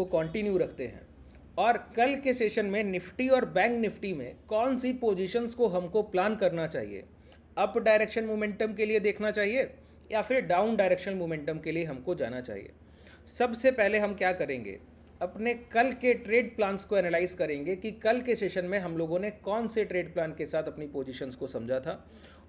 को कंटिन्यू रखते हैं और कल के सेशन में निफ्टी और बैंक निफ्टी में कौन सी पोजीशंस को हमको प्लान करना चाहिए, अप डायरेक्शन मोमेंटम के लिए देखना चाहिए या फिर डाउन डायरेक्शन मोमेंटम के लिए हमको जाना चाहिए। सबसे पहले हम क्या करेंगे, अपने कल के ट्रेड प्लान्स को एनालाइज करेंगे कि कल के सेशन में हम लोगों ने कौन से ट्रेड प्लान के साथ अपनी पोजीशंस को समझा था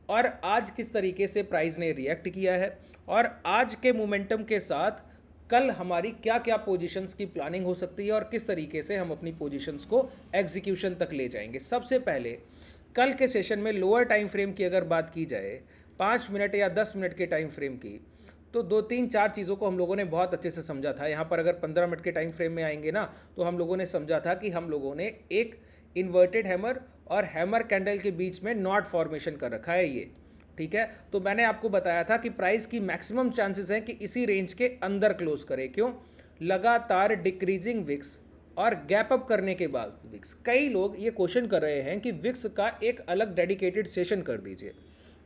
और आज किस तरीके से प्राइस ने रिएक्ट किया है और आज के मोमेंटम के साथ कल हमारी क्या क्या पोजीशंस की प्लानिंग हो सकती है और किस तरीके से हम अपनी पोजीशंस को एग्जीक्यूशन तक ले जाएंगे। सबसे पहले कल के सेशन में लोअर टाइम फ्रेम की अगर बात की जाए, 5 मिनट या 10 मिनट के टाइम फ्रेम की, तो 2 3 4 चीज़ों को हम लोगों ने बहुत अच्छे से समझा था। यहाँ पर अगर 15 मिनट के टाइम फ्रेम में आएंगे ना, तो हम लोगों ने समझा था कि हम लोगों ने एक इन्वर्टेड हैमर और हैमर कैंडल के बीच में नॉट फॉर्मेशन कर रखा है ये, ठीक है। तो मैंने आपको बताया था कि प्राइस की मैक्सिमम चांसेस हैं कि इसी रेंज के अंदर क्लोज करे। क्यों? लगातार डिक्रीजिंग विक्स और गैप अप करने के बाद विक्स। कई लोग ये क्वेश्चन कर रहे हैं कि विक्स का एक अलग डेडिकेटेड सेशन कर दीजिए।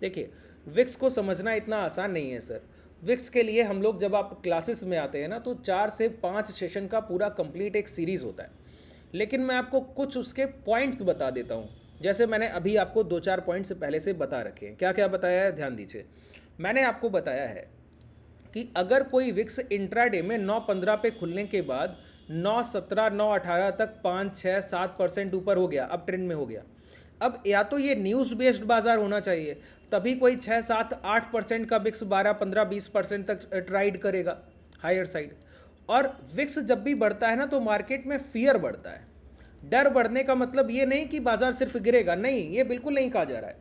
देखिए, विक्स को समझना इतना आसान नहीं है सर। विक्स के लिए हम लोग, जब आप क्लासेस में आते हैं ना, तो 4 से 5 सेशन का पूरा कंप्लीट एक सीरीज़ होता है। लेकिन मैं आपको कुछ उसके पॉइंट्स बता देता हूँ, जैसे मैंने अभी आपको 2 4 पॉइंट्स पहले से बता रखे हैं। क्या क्या बताया है, ध्यान दीजिए। मैंने आपको बताया है कि अगर कोई विक्स इंट्राडे में 9.15 पे खुलने के बाद 9.17 9.18 तक 5 6 7% ऊपर हो गया, अब ट्रेंड में हो गया। अब या तो ये न्यूज़ बेस्ड बाजार होना चाहिए, तभी कोई 6 7 8% का विक्स 12 15 20% तक ट्राइड करेगा हायर साइड। और विक्स जब भी बढ़ता है ना, तो मार्केट में फियर बढ़ता है। डर बढ़ने का मतलब ये नहीं कि बाजार सिर्फ गिरेगा, नहीं, ये बिल्कुल नहीं कहा जा रहा है।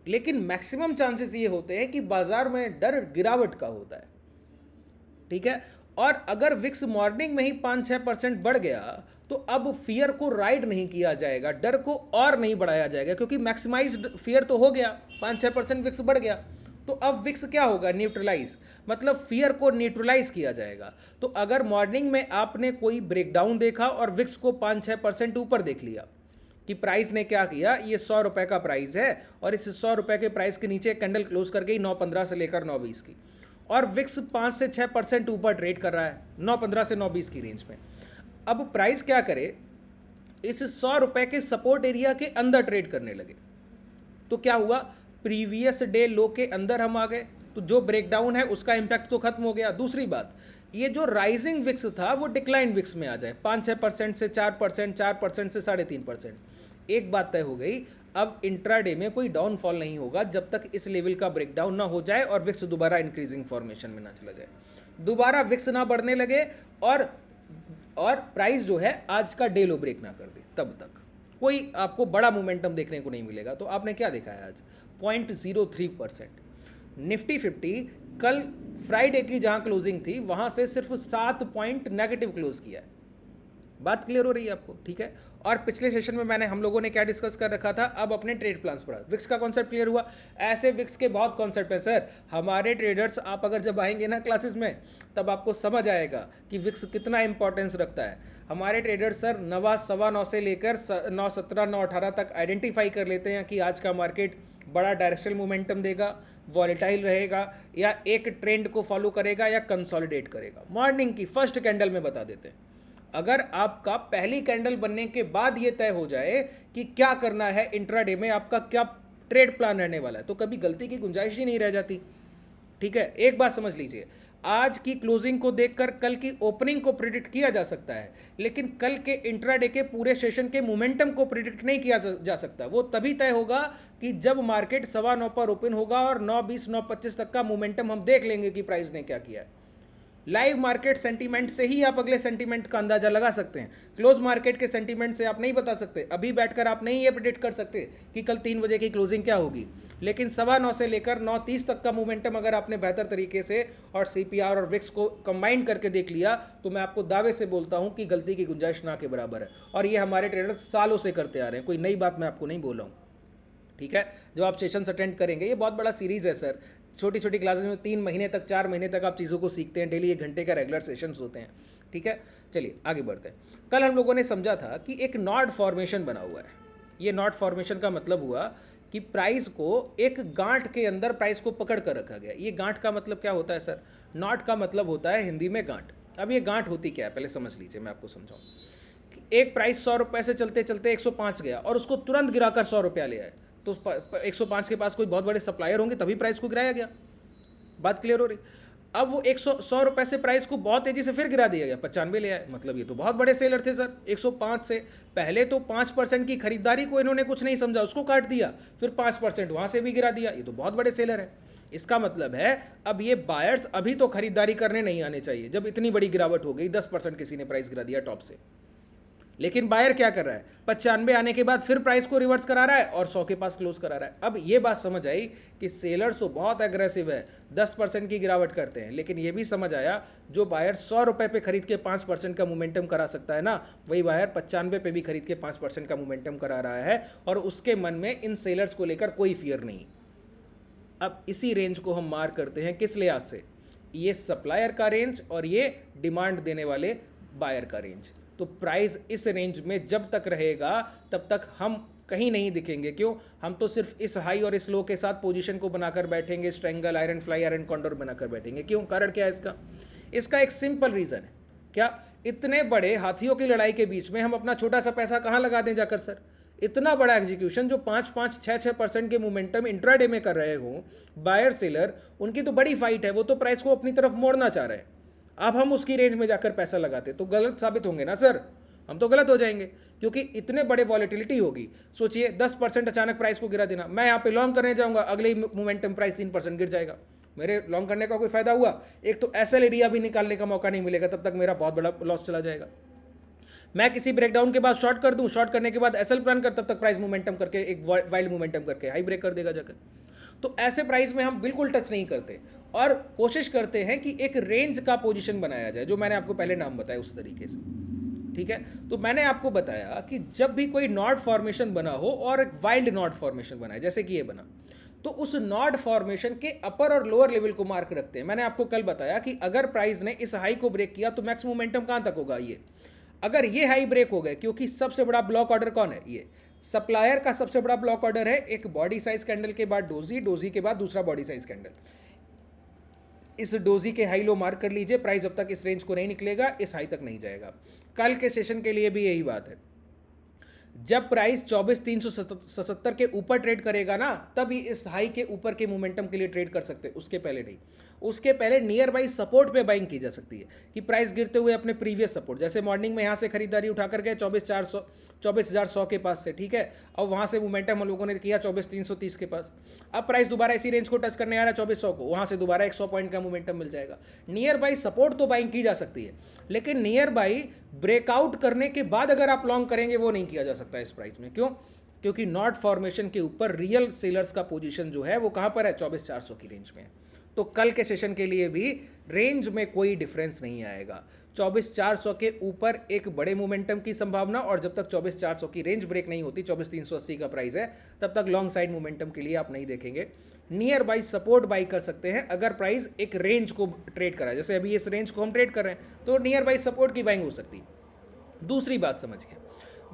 लेकिन मैक्सिमम चांसेस ये होते हैं कि बाजार में डर गिरावट का होता है, ठीक है। और अगर विक्स मॉर्निंग में ही 5 6% बढ़ गया, तो अब फियर को राइड नहीं किया जाएगा, डर को और नहीं बढ़ाया जाएगा, क्योंकि मैक्सिमाइज्ड फियर तो हो गया, 5 6% विक्स बढ़ गया। तो अब विक्स क्या होगा, न्यूट्रलाइज, मतलब फियर को न्यूट्रलाइज किया जाएगा। तो अगर मॉर्निंग में आपने कोई ब्रेकडाउन देखा और विक्स को 5 6% ऊपर देख लिया कि प्राइस ने क्या किया, ये 100 रुपए का प्राइस है और इस 100 रुपए के प्राइस के नीचे कैंडल क्लोज कर गई 9.15 से लेकर 9.20 की, और विक्स 5 से 6% ऊपर ट्रेड कर रहा है 9.15 से 9.20 की रेंज में। अब प्राइस क्या करे, इस 100 रुपए के सपोर्ट एरिया के अंदर ट्रेड करने लगे, तो क्या हुआ, प्रीवियस डे लो के अंदर हम आ गए, तो जो ब्रेकडाउन है उसका इंपैक्ट तो खत्म हो गया। दूसरी बात, ये जो राइजिंग विक्स था वो डिक्लाइन विक्स में आ जाए, 5 6% से 4%, 4% से 3.5%। एक बात तय हो गई, अब इंट्राडे में कोई डाउनफॉल नहीं होगा जब तक इस लेवल का ब्रेकडाउन ना हो जाए और विक्स दोबारा इंक्रीजिंग फॉर्मेशन में ना चला जाए, दोबारा विक्स ना बढ़ने लगे और प्राइस जो है आज का डे लो ब्रेक ना कर दे, तब तक कोई आपको बड़ा मोमेंटम देखने को नहीं मिलेगा। तो आपने क्या देखा है आज, 0.03%। निफ्टी 50 कल फ्राइडे की जहां क्लोजिंग थी वहां से सिर्फ 7 पॉइंट नेगेटिव क्लोज किया है। बात क्लियर हो रही है आपको, ठीक है। और पिछले सेशन में हम लोगों ने क्या डिस्कस कर रखा था, अब अपने ट्रेड प्लान्स पढ़ा, विक्स का कॉन्सेप्ट क्लियर हुआ। ऐसे विक्स के बहुत कॉन्सेप्ट है सर, हमारे ट्रेडर्स, आप अगर जब आएंगे ना क्लासेस में, तब आपको समझ आएगा कि विक्स कितना इंपॉर्टेंस रखता है। हमारे ट्रेडर्स सर 9 सवा 9 से लेकर 9.17 9.18 तक आइडेंटिफाई कर लेते हैं कि आज का मार्केट बड़ा डायरेक्शनल मोमेंटम देगा, वॉलेटाइल रहेगा, या एक ट्रेंड को फॉलो करेगा या कंसोलिडेट करेगा। मॉर्निंग की फर्स्ट कैंडल में बता देते हैं। अगर आपका पहली कैंडल बनने के बाद ये तय हो जाए कि क्या करना है इंट्राडे में, आपका क्या ट्रेड प्लान रहने वाला है, तो कभी गलती की गुंजाइश ही नहीं रह जाती, ठीक है। एक बात समझ लीजिए, आज की क्लोजिंग को देखकर कल की ओपनिंग को प्रिडिक्ट किया जा सकता है, लेकिन कल के इंट्राडे के पूरे सेशन के मोमेंटम को प्रिडिक्ट नहीं किया जा सकता। वो तभी तय होगा कि जब मार्केट 9:15 पर ओपन होगा और 9:20 9:25 तक का मोमेंटम हम देख लेंगे कि प्राइस ने क्या किया है। लाइव मार्केट सेंटीमेंट से ही आप अगले सेंटीमेंट का अंदाजा लगा सकते हैं, क्लोज मार्केट के सेंटीमेंट से आप नहीं बता सकते। अभी बैठकर आप नहीं ये प्रेडिक्ट कर सकते कि कल 3 बजे की क्लोजिंग क्या होगी, लेकिन 9:15 से लेकर 9:30 तक का मोमेंटम अगर आपने बेहतर तरीके से और सीपीआर और विक्स को कंबाइन करके देख लिया, तो मैं आपको दावे से बोलता हूं कि गलती की गुंजाइश ना के बराबर है। और ये हमारे ट्रेडर्स सालों से करते आ रहे हैं, कोई नई बात मैं आपको नहीं बोल रहा हूँ, ठीक है। जब आप सेशंस अटेंड करेंगे, ये बहुत बड़ा सीरीज़ है सर, छोटी छोटी क्लासेस में 3 महीने तक 4 महीने तक आप चीज़ों को सीखते हैं, डेली 1 घंटे का रेगुलर सेशंस होते हैं, ठीक है। चलिए आगे बढ़ते हैं। कल हम लोगों ने समझा था कि एक नॉट फॉर्मेशन बना हुआ है। ये नॉट फॉर्मेशन का मतलब हुआ कि प्राइस को एक गांठ के अंदर प्राइस को पकड़ कर रखा गया। ये गांठ का मतलब क्या होता है सर, नॉट का मतलब होता है हिंदी में गांठ, अब ये गांठ होती क्या है पहले समझ लीजिए, मैं आपको समझाऊं। एक प्राइस 100 रुपये से चलते चलते 105 गया और उसको तुरंत गिराकर 100 रुपया ले आए, तो 105 के पास कोई बहुत बड़े सप्लायर होंगे तभी प्राइस को गिराया गया। बात क्लियर हो रही। अब वो 100 रुपये से प्राइस को बहुत तेजी से फिर गिरा दिया गया, 95 ले आए, मतलब ये तो बहुत बड़े सेलर थे सर। 105 से पहले तो 5% की खरीदारी को इन्होंने कुछ नहीं समझा, उसको काट दिया, फिर 5% वहां से भी गिरा दिया, ये तो बहुत बड़े सेलर है। इसका मतलब है अब ये बायर्स अभी तो खरीदारी करने नहीं आने चाहिए जब इतनी बड़ी गिरावट हो गई, 10% किसी ने प्राइस गिरा दिया टॉप से। लेकिन बायर क्या कर रहा है, 95 आने के बाद फिर प्राइस को रिवर्स करा रहा है और 100 के पास क्लोज करा रहा है। अब ये बात समझ आई कि सेलर्स तो बहुत एग्रेसिव है, 10% की गिरावट करते हैं, लेकिन ये भी समझ आया जो बायर 100 रुपये पे खरीद के 5% का मोमेंटम करा सकता है ना, वही बायर 95 पे भी खरीद के 5% का मोमेंटम करा रहा है, और उसके मन में इन सेलर्स को लेकर कोई फियर नहीं। अब इसी रेंज को हम मार करते हैं किस लिहाज से, ये सप्लायर का रेंज और ये डिमांड देने वाले बायर का रेंज। तो प्राइस इस रेंज में जब तक रहेगा तब तक हम कहीं नहीं दिखेंगे। क्यों? हम तो सिर्फ इस हाई और इस लो के साथ पोजीशन को बनाकर बैठेंगे, strangle, iron fly, iron condor बनाकर बैठेंगे। क्यों? कारण क्या है इसका? इसका एक सिंपल रीजन है। क्या? इतने बड़े हाथियों की लड़ाई के बीच में हम अपना छोटा सा पैसा कहाँ लगा दें जाकर सर? इतना बड़ा एग्जीक्यूशन जो 5-5, 6-6% के मोमेंटम इंट्राडे में कर रहे हो बायर सेलर, उनकी तो बड़ी फाइट है, वो तो प्राइस को अपनी तरफ मोड़ना चाह रहे हैं। अब हम उसकी रेंज में जाकर पैसा लगाते तो गलत साबित होंगे ना सर, हम तो गलत हो जाएंगे, क्योंकि इतने बड़े वॉलेटिलिटी होगी। सोचिए 10% अचानक प्राइस को गिरा देना, मैं यहाँ पे लॉन्ग करने जाऊंगा, अगले ही मोमेंटम प्राइस 3% गिर जाएगा, मेरे लॉन्ग करने का कोई फायदा हुआ? एक तो एसएल एरिया भी निकालने का मौका नहीं मिलेगा, तब तक मेरा बहुत बड़ा लॉस चला जाएगा। मैं किसी ब्रेकडाउन के बाद शॉर्ट कर दूं, शॉर्ट करने के बाद एसएल प्लान कर, तब तक प्राइस मोमेंटम करके एक वाइल्ड मोमेंटम करके हाई ब्रेक कर देगा जाकर। तो ऐसे प्राइस में हम बिल्कुल टच नहीं करते और कोशिश करते हैं कि एक रेंज का पोजीशन बनाया जाए, जो मैंने आपको पहले नाम बताया उस तरीके से। ठीक है, तो मैंने आपको बताया कि जब भी कोई नॉड फॉर्मेशन बना हो और एक वाइल्ड नॉड फॉर्मेशन बना है, जैसे कि ये बना, तो उस नॉड फॉर्मेशन के अपर और लोअर लेवल को मार्क रखते हैं। मैंने आपको कल बताया कि अगर प्राइस ने इस हाई को ब्रेक किया तो मैक्स मोमेंटम कहां तक होगा, ये अगर ये हाई ब्रेक हो गए, क्योंकि सबसे बड़ा ब्लॉक ऑर्डर कौन है, ये सप्लायर का सबसे बड़ा ब्लॉक ऑर्डर है। एक बॉडी साइज कैंडल के बाद डोजी, डोजी के बाद दूसरा बॉडी साइज कैंडल। इस डोजी के हाई लो मार्क कर लीजिए, प्राइस अब तक इस रेंज को नहीं निकलेगा, इस हाई तक नहीं जाएगा। कल के सेशन के लिए भी यही बात है, जब प्राइस 24,377 के ऊपर ट्रेड करेगा ना, तभी इस हाई के ऊपर के मोमेंटम के लिए ट्रेड कर सकते हैं, उसके पहले नहीं। उसके पहले नियर बाई सपोर्ट पे बाइंग की जा सकती है कि प्राइस गिरते हुए अपने प्रीवियस सपोर्ट, जैसे मॉर्निंग में यहाँ से खरीदारी उठाकर गए 24,100 के पास से, ठीक है, और वहाँ से मोमेंटम हम लोगों ने किया 24,330 के पास। अब प्राइस दोबारा इसी रेंज को टच करने आ रहा है 2400 को, वहाँ से दोबारा 100 पॉइंट का मोमेंटम मिल जाएगा। नियर बाई सपोर्ट तो बाइंग की जा सकती है, लेकिन नियर बाई ब्रेकआउट करने के बाद अगर आप लॉन्ग करेंगे वो नहीं किया जा सकता इस प्राइस में। क्यों? क्योंकि नॉट फॉर्मेशन के ऊपर रियल सेलर्स का पोजीशन जो है वो कहां पर है, 24,400 की रेंज में है। तो कल के सेशन के लिए भी रेंज में कोई डिफरेंस नहीं आएगा। 24,400 के ऊपर एक बड़े मोमेंटम की संभावना, और जब तक 24,400 की रेंज ब्रेक नहीं होती, 24,380 का प्राइस है, तब तक लॉन्ग साइड मोमेंटम के लिए आप नहीं देखेंगे। नियर बाई सपोर्ट बाई कर सकते हैं अगर प्राइस एक रेंज को ट्रेड करा है, जैसे अभी इस रेंज को हम ट्रेड कर रहे हैं, तो नियर बाई सपोर्ट की बाइंग हो सकती है। दूसरी बात समझिए,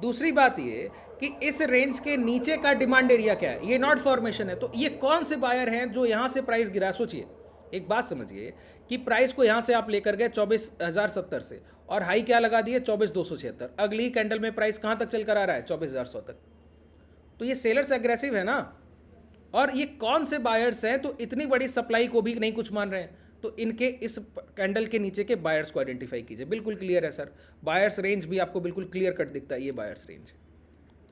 दूसरी बात ये कि इस रेंज के नीचे का डिमांड एरिया क्या है, ये नॉट फॉर्मेशन है। तो ये कौन से बायर हैं जो यहां से प्राइस गिरा? सोचिए, एक बात समझिए कि प्राइस को यहां से आप लेकर गए 24,070 से, और हाई क्या लगा दिए 24,276, अगली कैंडल में प्राइस कहां तक चल कर आ रहा है, 24,100 तक। तो ये सेलर्स एग्रेसिव है ना, और ये कौन से बायर्स हैं तो इतनी बड़ी सप्लाई को भी नहीं कुछ मान रहे हैं। तो इनके इस कैंडल के नीचे के बायर्स को आइडेंटिफाई कीजिए। बिल्कुल क्लियर है सर, बायर्स रेंज भी आपको बिल्कुल क्लियर कट दिखता है, ये बायर्स रेंज,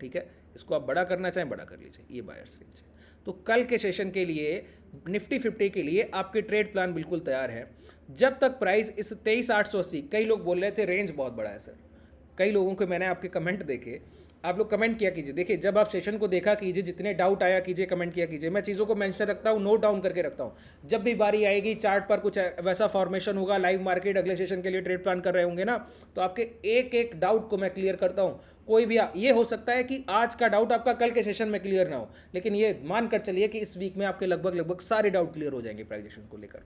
ठीक है। इसको आप बड़ा करना चाहें बड़ा कर लीजिए, ये बायर्स रेंज है। तो कल के सेशन के लिए निफ्टी 50 के लिए आपके ट्रेड प्लान बिल्कुल तैयार है। जब तक प्राइस इस 23,880, कई लोग बोल रहे थे रेंज बहुत बड़ा है सर, कई लोगों के मैंने आपके कमेंट देखे, आप लोग कमेंट किया कीजिए। देखिए, जब आप सेशन को देखा कीजिए, जितने डाउट आया कीजिए, कमेंट किया कीजिए। मैं चीज़ों को मेंशन रखता हूँ, नोट डाउन करके रखता हूँ। जब भी बारी आएगी, चार्ट पर कुछ वैसा फॉर्मेशन होगा, लाइव मार्केट अगले सेशन के लिए ट्रेड प्लान कर रहे होंगे ना, तो आपके एक एक डाउट को मैं क्लियर करता हूँ। कोई भी ये हो सकता है कि आज का डाउट आपका कल के सेशन में क्लियर ना हो, लेकिन ये मानकर चलिए कि इस वीक में आपके लगभग सारे डाउट क्लियर हो जाएंगे प्राइजेशन को लेकर।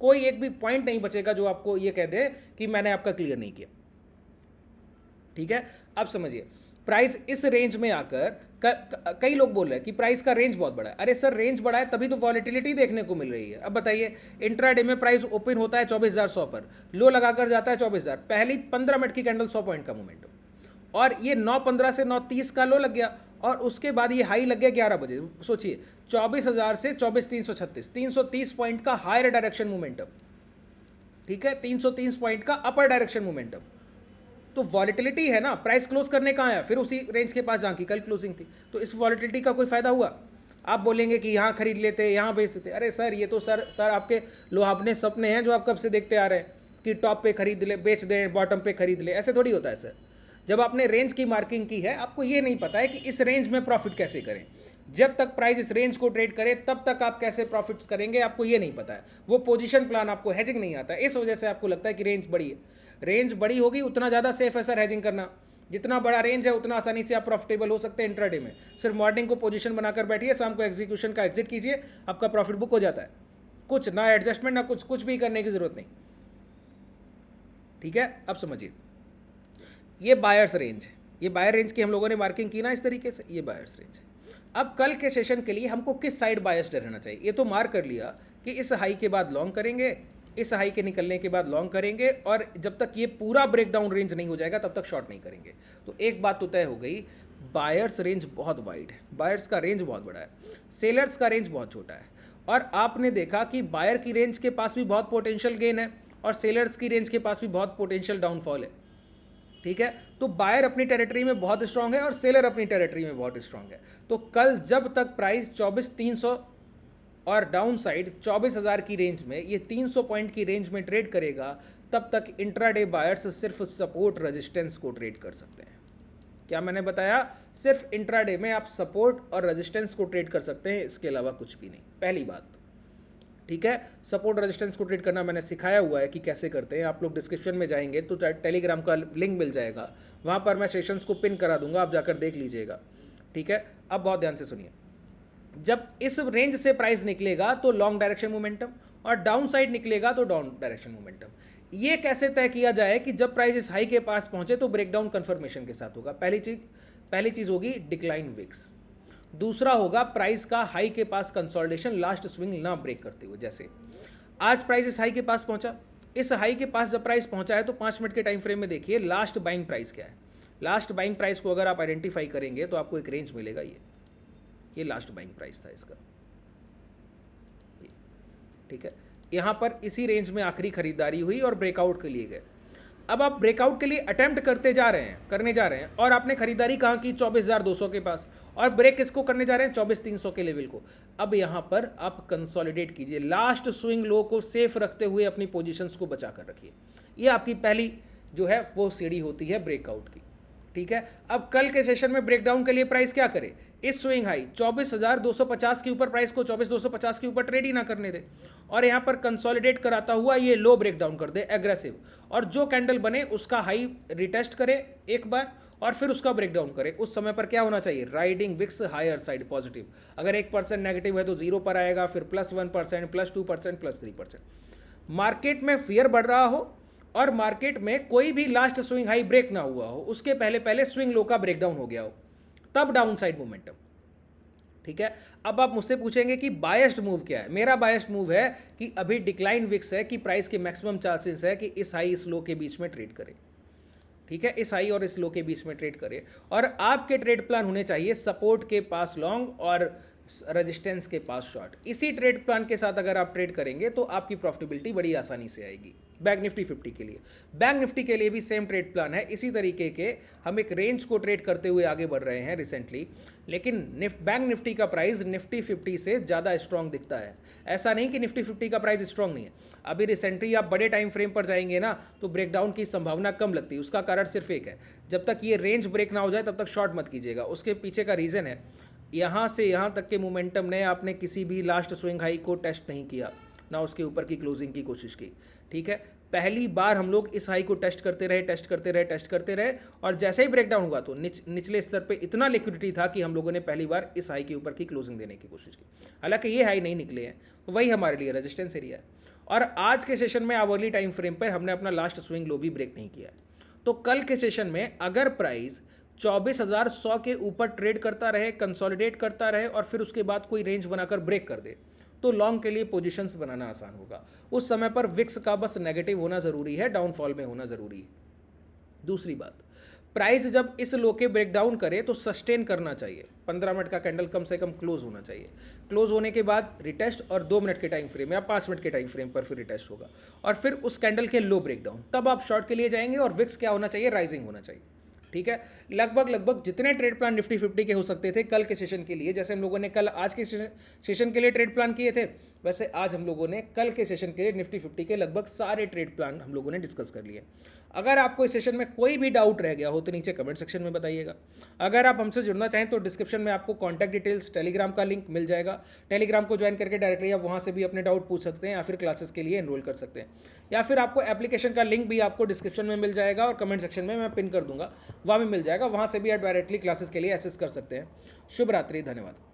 कोई एक भी पॉइंट नहीं बचेगा जो आपको ये कह दे कि मैंने आपका क्लियर नहीं किया, ठीक है। अब समझिए, प्राइस इस रेंज में आकर कई लोग बोल रहे हैं कि प्राइस का रेंज बहुत बड़ा है। अरे सर रेंज बड़ा है तभी तो वॉलेटिलिटी देखने को मिल रही है। अब बताइए, इंट्राडे में प्राइस ओपन होता है 24,100 पर, लो लगाकर जाता है 24,000, पहली 15 मिनट की कैंडल 100 पॉइंट का मोमेंटम, और ये 9:15 से 9:30 का लो लग गया, और उसके बाद ये हाई लग गया 11 बजे। सोचिए 24,000 से 24,336, 330 पॉइंट का हायर डायरेक्शन मोमेंटम, ठीक है, 330 पॉइंट का अपर डायरेक्शन मोमेंटम। तो वॉलेटिलिटी है ना, प्राइस क्लोज करने कहाँ आया, फिर उसी रेंज के पास जहाँ की कल क्लोजिंग थी। तो इस वॉलेटिलिटी का कोई फायदा हुआ? आप बोलेंगे कि यहाँ खरीद लेते, यहाँ बेच देते। अरे सर ये तो सर आपके लुभावने सपने हैं जो आप कब से देखते आ रहे हैं कि टॉप पे खरीद ले, बेच दें, बॉटम पे खरीद ले। ऐसे थोड़ी होता है सर। जब आपने रेंज की मार्किंग की है, आपको ये नहीं पता है कि इस रेंज में प्रॉफिट कैसे करें। जब तक प्राइस इस रेंज को ट्रेड करे तब तक आप कैसे प्रॉफिट्स करेंगे आपको ये नहीं पता है। वो पोजीशन प्लान आपको हेजिंग नहीं आता है, इस वजह से आपको लगता है कि रेंज बड़ी है। रेंज बड़ी होगी उतना ज़्यादा सेफ है सर हेजिंग करना। जितना बड़ा रेंज है उतना आसानी से आप प्रॉफिटेबल हो सकते हैं इंट्राडे में। सिर्फ मॉर्निंग को पोजीशन बनाकर बैठिए, शाम को एग्जीक्यूशन का एग्जिट कीजिए, आपका प्रॉफिट बुक हो जाता है। कुछ ना एडजस्टमेंट ना कुछ भी करने की जरूरत नहीं। ठीक है, अब समझिए, ये बायर्स रेंज है। ये बायर रेंज की हम लोगों ने मार्किंग की ना इस तरीके से, ये बायर्स रेंज है। अब कल के सेशन के लिए हमको किस साइड बायस्ड रहना चाहिए, ये तो मार्क कर लिया कि इस हाई के बाद लॉन्ग करेंगे, इस हाई के निकलने के बाद लॉन्ग करेंगे, और जब तक ये पूरा ब्रेकडाउन रेंज नहीं हो जाएगा तब तक शॉर्ट नहीं करेंगे। तो एक बात तो तय हो गई, बायर्स रेंज बहुत वाइड है, बायर्स का रेंज बहुत बड़ा है, सेलर्स का रेंज बहुत छोटा है। और आपने देखा कि बायर की रेंज के पास भी बहुत पोटेंशियल गेन है और सेलर्स की रेंज के पास भी बहुत पोटेंशियल डाउनफॉल है। ठीक है, तो बायर अपनी टेरिटरी में बहुत स्ट्रांग है और सेलर अपनी टेरिटरी में बहुत स्ट्रांग है। तो कल जब तक प्राइस 24,300 और डाउन साइड 24,000 की रेंज में, ये 300 पॉइंट की रेंज में ट्रेड करेगा, तब तक इंट्राडे बायर्स सिर्फ सपोर्ट रेजिस्टेंस को ट्रेड कर सकते हैं। क्या मैंने बताया? सिर्फ इंट्राडे में आप सपोर्ट और रेजिस्टेंस को ट्रेड कर सकते हैं, इसके अलावा कुछ भी नहीं। पहली बात, ठीक है, सपोर्ट रेजिस्टेंस को ट्रेड करना मैंने सिखाया हुआ है कि कैसे करते हैं। आप लोग डिस्क्रिप्शन में जाएंगे तो टेलीग्राम का लिंक मिल जाएगा, वहाँ पर मैं सेशंस को पिन करा दूंगा, आप जाकर देख लीजिएगा। ठीक है, अब बहुत ध्यान से सुनिए, जब इस रेंज से प्राइस निकलेगा तो लॉन्ग डायरेक्शन मोमेंटम, और डाउन साइड निकलेगा तो डाउन डायरेक्शन मोमेंटम। ये कैसे तय किया जाए कि जब प्राइस इस हाई के पास पहुंचे तो ब्रेकडाउन कंफर्मेशन के साथ होगा? पहली चीज होगी डिक्लाइन विक्स, दूसरा होगा प्राइस का हाई के पास कंसोलिडेशन लास्ट स्विंग ना ब्रेक करते हुए। जैसे आज प्राइस इस हाई के पास पहुंचा, इस हाई के पास जब प्राइस पहुंचा है तो 5 मिनट के टाइम फ्रेम में देखिए लास्ट बाइंग प्राइस क्या है। लास्ट बाइंग प्राइस को अगर आप आइडेंटिफाई करेंगे तो आपको एक रेंज मिलेगा, ये लास्ट बाइंग प्राइस था इसका। ठीक है, यहां पर इसी रेंज में आखिरी खरीदारी हुई और ब्रेकआउट के लिए गए। अब आप ब्रेकआउट के लिए अटेम्प्ट करने जा रहे हैं और आपने खरीदारी कहाँ की? 24,200 के पास, और ब्रेक किसको करने जा रहे हैं? 24,300 के लेवल को। अब यहाँ पर आप कंसोलिडेट कीजिए, लास्ट स्विंग लो को सेफ रखते हुए अपनी पोजीशंस को बचा कर रखिए। ये आपकी पहली जो है वो सीढ़ी होती है ब्रेकआउट की। ठीक है, अब कल के सेशन में ब्रेकडाउन के लिए प्राइस क्या करे? इस स्विंग हाई 24,250 के ऊपर प्राइस को 24,250 के ऊपर ट्रेड ही ना करने दे, और यहां पर कंसोलिडेट कराता हुआ ये लो ब्रेकडाउन कर दे एग्रेसिव, और जो कैंडल बने उसका हाई रिटेस्ट करे एक बार और फिर उसका ब्रेकडाउन करे। उस समय पर क्या होना चाहिए? Riding wicks higher side positive. अगर 1% नेगेटिव है तो 0 पर आएगा, फिर +1%, +2%, +3%। मार्केट में फियर बढ़ रहा हो और मार्केट में कोई भी लास्ट स्विंग हाई ब्रेक ना हुआ हो, उसके पहले स्विंग लो का ब्रेकडाउन हो गया हो, तब डाउन साइड मोमेंटम। ठीक है, अब आप मुझसे पूछेंगे कि बायस्ड मूव क्या है? मेरा बायस्ड मूव है कि अभी डिक्लाइन विक्स है, कि प्राइस के मैक्सिमम चांसेस है कि इस हाई इस लो के बीच में ट्रेड करे। ठीक है, इस हाई और इस लो के बीच में ट्रेड करे, और आपके ट्रेड प्लान होने चाहिए सपोर्ट के पास लॉन्ग और रेजिस्टेंस के पास शॉर्ट। इसी ट्रेड प्लान के साथ अगर आप ट्रेड करेंगे तो आपकी प्रॉफिटेबिलिटी बड़ी आसानी से आएगी। बैंक निफ्टी 50 के लिए, बैंक निफ्टी के लिए भी सेम ट्रेड प्लान है। इसी तरीके के हम एक रेंज को ट्रेड करते हुए आगे बढ़ रहे हैं रिसेंटली, लेकिन बैंक निफ्टी का प्राइस निफ्टी 50 से ज़्यादा स्ट्रांग दिखता है। ऐसा नहीं कि निफ्टी 50 का प्राइस स्ट्रांग नहीं है। अभी रिसेंटली आप बड़े टाइम फ्रेम पर जाएंगे ना तो ब्रेकडाउन की संभावना कम लगती है। उसका कारण सिर्फ एक है, जब तक ये रेंज ब्रेक ना हो जाए तब तक शॉर्ट मत कीजिएगा। उसके पीछे का रीज़न है, यहाँ से यहाँ तक के मोमेंटम ने आपने किसी भी लास्ट स्विंग हाई को टेस्ट नहीं किया, ना उसके ऊपर की क्लोजिंग की कोशिश की। ठीक है, पहली बार हम लोग इस हाई को टेस्ट करते रहे, और जैसे ही ब्रेकडाउन हुआ तो निचले स्तर पे इतना लिक्विडिटी था कि हम लोगों ने पहली बार इस हाई के ऊपर की क्लोजिंग देने की कोशिश की। हालांकि ये हाई नहीं निकले हैं, तो वही हमारे लिए रेजिस्टेंस एरिया है। और आज के सेशन में आवरली टाइम फ्रेम पर हमने अपना लास्ट स्विंग लो भी ब्रेक नहीं किया है। तो कल के सेशन में अगर प्राइस 24,100 के ऊपर ट्रेड करता रहे, कंसोलिडेट करता रहे और फिर उसके बाद कोई रेंज बनाकर ब्रेक कर दे, तो लॉन्ग के लिए पोजीशंस बनाना आसान होगा। उस समय पर विक्स का बस नेगेटिव होना ज़रूरी है, डाउनफॉल में होना ज़रूरी है। दूसरी बात, प्राइस जब इस लो के ब्रेकडाउन करे तो सस्टेन करना चाहिए। 15 मिनट का कैंडल कम से कम क्लोज होना चाहिए। क्लोज होने के बाद रिटेस्ट और 2 मिनट के टाइम फ्रेम या 5 मिनट के टाइम फ्रेम पर फिर रिटेस्ट होगा और फिर उस कैंडल के लो ब्रेकडाउन, तब आप शॉर्ट के लिए जाएंगे और विक्स क्या होना चाहिए, राइजिंग होना चाहिए। ठीक है, लगभग जितने ट्रेड प्लान निफ्टी 50 के हो सकते थे कल के सेशन के लिए, जैसे हम लोगों ने कल आज के सेशन के लिए ट्रेड प्लान किए थे, वैसे आज हम लोगों ने कल के सेशन के लिए निफ्टी 50 के लगभग सारे ट्रेड प्लान हम लोगों ने डिस्कस कर लिए। अगर आपको इस सेशन में कोई भी डाउट रह गया हो तो नीचे कमेंट सेक्शन में बताइएगा। अगर आप हमसे जुड़ना चाहें तो डिस्क्रिप्शन में आपको कॉन्टैक्ट डिटेल्स, टेलीग्राम का लिंक मिल जाएगा। टेलीग्राम को ज्वाइन करके डायरेक्टली आप वहाँ से भी अपने डाउट पूछ सकते हैं या फिर क्लासेस के लिए एनरोल कर सकते हैं, या फिर आपको एप्लीकेशन का लिंक भी आपको डिस्क्रिप्शन में मिल जाएगा और कमेंट सेक्शन में मैं पिन कर दूंगा, वहाँ भी मिल जाएगा। वहाँ से भी आप डायरेक्टली क्लासेस के लिए एक्सेस कर सकते हैं। शुभ रात्रि, धन्यवाद।